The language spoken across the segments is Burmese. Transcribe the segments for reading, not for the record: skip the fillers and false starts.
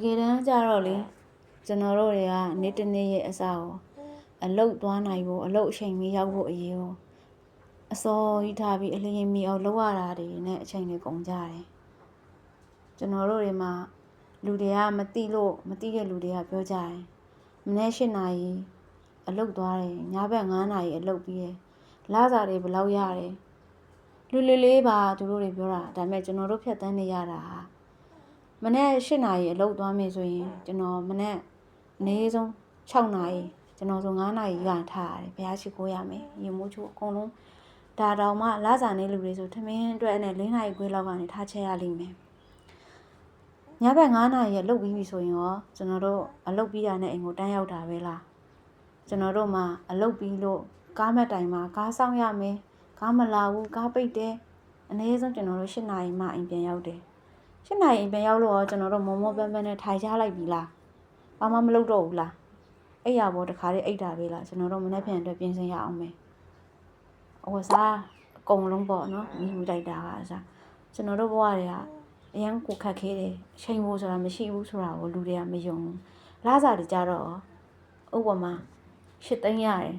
ကယ်တမ်းကြတော့လေကျွန်တော်တို့တွေကနေ့တစ်နေ့ရဲ့အစားကိုအလုတ်သွားနိုင်ဖို့အလုတ်အချိန်မီရောက်ဖို့အရေးကိုအစောကြီးထားပြီးအလျင်မီအောင်လုပ်ရတာတွေနဲ့အချိန်တွေကုန်ကြတယ်ကျွန်တော်တို့တွေမှာလူတွေကမသိတဲ့လူတွေကပြောကြတယ်မနေ့၈နာရီအလုတ်သွားတယ်ညဘက်9နာရီအလုတ်ပြီးတယ်လစာတွေဘယ်လောက်ရတယ်လူလေးပါသူတို့တွေပြောတာဒါပေမဲ့ကျွန်တော်တို့ဖြတ်တန်းနေရတာမနေ့၈နာရီအလုတ်သွားမယ်ဆိုရင်ကျွန်တော်မနေ့အနည်းဆုံး6နာရီကျွန်တော်ဆို9နာရီကန်ထားရတယ်ဘုရားရှိခိုးရမယ်ရေမိုးချိုးအကုန်လုံးဒါတောင်မှလစာနေလူတွေဆိုထမင်းအတွက်နဲ့4နာရီခွဲလောက်ကနေထားချက်ရလိမ့်မယ်ညဘက်9နာရီအလုတ်ပြီးပြီဆိုရင်ရောကျွန်တော်တို့အလုတ်ပြီးတာနဲ့အိမ်ကိုတန်းရောက်တာပဲလားကျွန်တော်တို့မှာအလုတ်ပြီးလို့ကားမက်တိုင်မှာကားဆောင်ရမယ်ကားမလာဘူးကားပိတ်တယ်အနည်းဆုံးကျွန်တော်တို့8နာရီမှအိမ်ပြန်ရောက်တယ်8နာရီအိမ်ပြန်ရောက်လို့ရောကျွန်တော်တို့မောပန်းနဲ့ထိုင်ချလိုက်ပြီလားဘာမှမလုပ်တော့ဘူးလားအဲ့ရဘောတခါလေးအိတ်တာပဲလားကျွန်တော်တို့မနေ့ပြန်အတွက်ပြင်ဆင်ရအောင်မယ်အဝစားအကုန်လုံးပေါ့နော်မိမှုတိုက်တာကအစားကျွန်တော်တို့ဘဝတွေကအရန်ကိုခက်ခဲတယ်အချိန်ဖို့ဆိုတာမရှိဘူးဆိုတာကိုလူတွေကမယုံဘူးလစားတွေကြတော့ဥပမာ8သိန်းရတယ်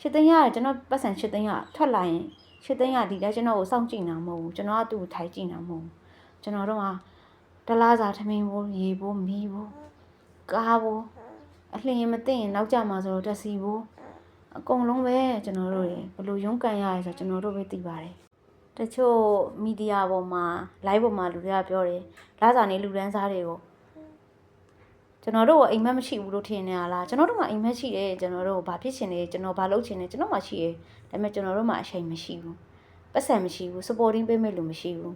8သိန်းရတယ်ကျွန်တော်ပတ်စံ8သိန်းရထွက်လာရင်8သိန်းရဒီတိုင်းကျွန်တော်ကိုစောင့်ကြည့်နေတာမဟုတ်ဘူးကျွန်တော်ကသူ့ကိုထိုင်ကြည့်နေတာမဟုတ်ဘူးကျွန်တော်တို့ကတလားစာထမင်းဖို့ရေဖို့မီးဖို့ကားဖို့အလျင်မသိရင်နောက်ကြမှာဆိုတော့တက်စီဖို့အကုန်လုံးပဲကျွန်တော်တို့တွေဘယ်လိုရုန်းကန်ရလဲဆိုတော့ကျွန်တော်တို့ပဲသိပါတယ်တချို့မီဒီယာပေါ်မှာ live ပေါ်မှာလူတွေကပြောတယ်လစာနေလူတန်းစားတွေကိုကျွန်တော်တို့ကအိမ်မက်မရှိဘူးလို့ထင်နေရလားကျွန်တော်တို့ကအိမ်မက်ရှိတယ်ကျွန်တော်တို့ဘာဖြစ်ချင်လဲကျွန်တော်ဘာလုပ်ချင်လဲကျွန်တော်မှရှိတယ်ဒါပေမဲ့ကျွန်တော်တို့မှအချိန်မရှိဘူးပတ်စံမရှိဘူး supporting ပေးမဲ့လူမရှိဘူး